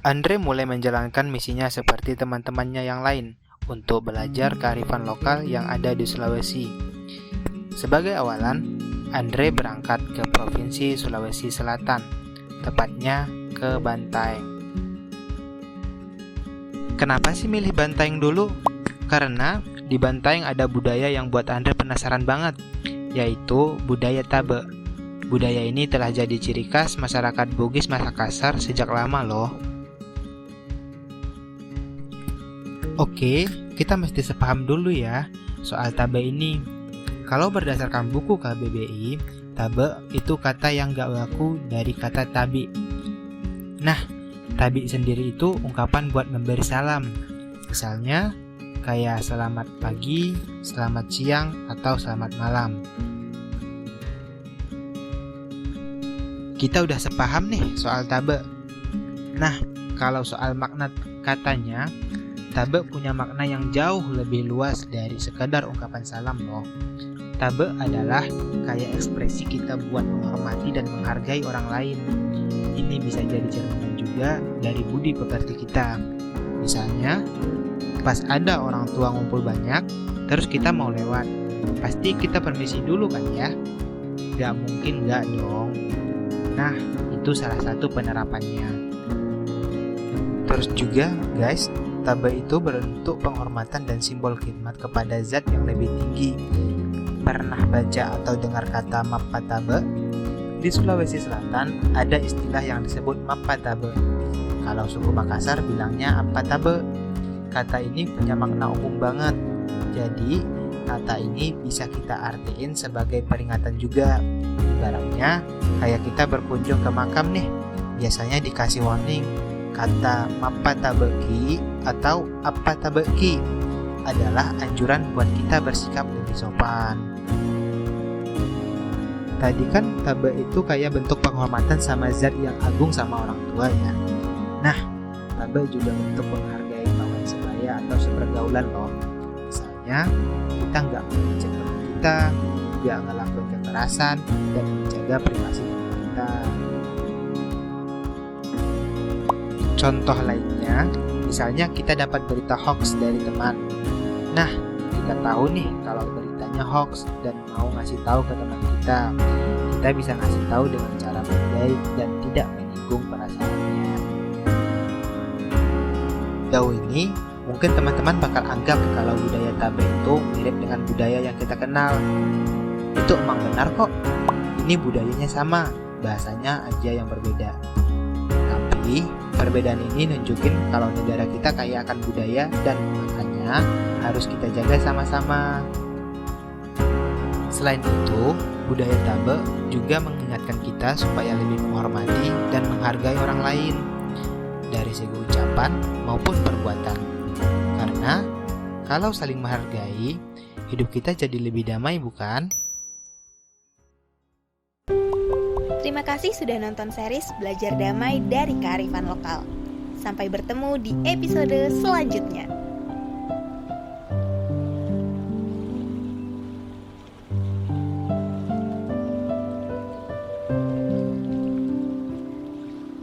Andre mulai menjalankan misinya seperti teman-temannya yang lain untuk belajar kearifan lokal yang ada di Sulawesi. Sebagai awalan, Andre berangkat ke Provinsi Sulawesi Selatan, tepatnya ke Bantaeng. Kenapa sih milih Bantaeng dulu? Karena di Bantaeng ada budaya yang buat Andre penasaran banget, yaitu budaya Tabe. Budaya ini telah jadi ciri khas masyarakat Bugis Makassar sejak lama loh. Oke, kita mesti sepaham dulu ya soal Tabe ini. Kalau berdasarkan buku KBBI, Tabe itu kata yang gak laku dari kata tabi. Nah, tabi sendiri itu ungkapan buat memberi salam. Misalnya, kayak selamat pagi, selamat siang, atau selamat malam. Kita udah sepaham nih soal Tabe. Nah, kalau soal makna katanya, Tabe punya makna yang jauh lebih luas dari sekadar ungkapan salam loh. Tabe adalah kayak ekspresi kita buat menghormati dan menghargai orang lain. Ini bisa jadi cerminan juga dari budi pekerti kita. Misalnya, pas ada orang tua ngumpul banyak, terus kita mau lewat, pasti kita permisi dulu kan ya? Gak mungkin gak dong. Nah, itu salah satu penerapannya. Terus juga guys, Tabe itu berbentuk penghormatan dan simbol khidmat kepada zat yang lebih tinggi. Pernah baca atau dengar kata Mappa Tabe? Di Sulawesi Selatan ada istilah yang disebut Mappa Tabe. Kalau suku Makassar bilangnya Appa Tabe. Kata ini punya makna umum banget. Jadi, kata ini bisa kita artiin sebagai peringatan juga. Ibaratnya, kayak kita berkunjung ke makam nih, biasanya dikasih warning. Kata Mappa Tabeki atau Appa Tabeki adalah anjuran buat kita bersikap lebih sopan. Tadi kan Tabe itu kayak bentuk penghormatan sama zat yang agung sama orang tua ya. Nah, Tabe juga bentuk menghargai lawan sebaya atau sepergaulan loh. Misalnya, kita nggak mengecek teman kita, nggak ngelakuin kekerasan, dan menjaga privasi teman kita. Contoh lainnya, misalnya kita dapat berita hoax dari teman. Nah, kita tahu nih kalau beritanya hoax dan mau ngasih tahu ke teman kita bisa ngasih tahu dengan cara baik dan tidak menyinggung perasaannya. Jauh ini, mungkin teman-teman bakal anggap kalau budaya Tabe itu mirip dengan budaya yang kita kenal. Itu emang benar kok. Ini budayanya sama, bahasanya aja yang berbeda. Tapi perbedaan ini nunjukin kalau negara kita kaya akan budaya dan makanya harus kita jaga sama-sama. Selain itu, budaya Tabe juga mengingatkan kita supaya lebih menghormati dan menghargai orang lain dari segi ucapan maupun perbuatan. Karena kalau saling menghargai, hidup kita jadi lebih damai, bukan? Terima kasih sudah nonton series Belajar Damai dari Kearifan Lokal. Sampai bertemu di episode selanjutnya.